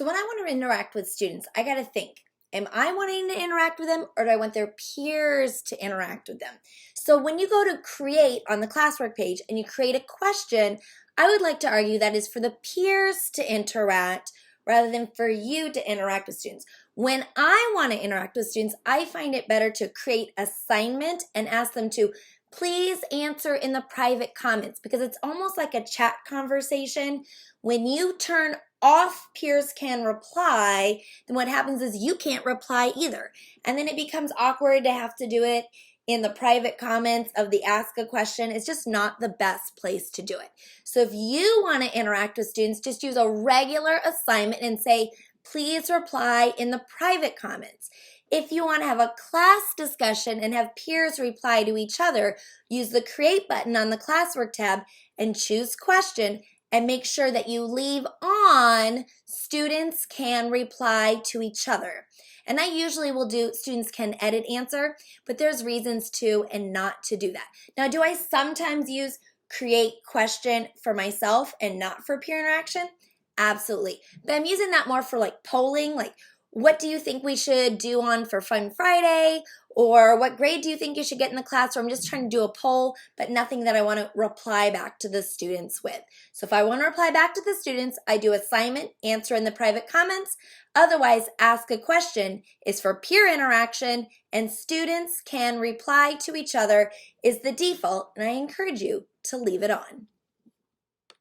So when I want to interact with students, I got to think, am I wanting to interact with them or do I want their peers to interact with them? So when you go to create on the Classwork page and you create a question, I would like to argue that is for the peers to interact rather than for you to interact with students. When I want to interact with students, I find it better to create assignment and ask them to please answer in the private comments because it's almost like a chat conversation. When you turn off peers can reply, then what happens is you can't reply either. And then it becomes awkward to have to do it in the private comments of the ask a question. It's just not the best place to do it. So if you want to interact with students, just use a regular assignment and say, please reply in the private comments. If you want to have a class discussion and have peers reply to each other, use the create button on the Classwork tab and choose question and make sure that you leave on students can reply to each other. And I usually will do students can edit answer, but there's reasons to and not to do that. Now, do I sometimes use create question for myself and not for peer interaction? Absolutely. But I'm using that more for like polling, like what do you think we should do on for Fun Friday? Or what grade do you think you should get in the class? Or I'm just trying to do a poll, but nothing that I want to reply back to the students with. So if I want to reply back to the students, I do assignment, answer in the private comments. Otherwise, ask a question is for peer interaction and students can reply to each other is the default, and I encourage you to leave it on.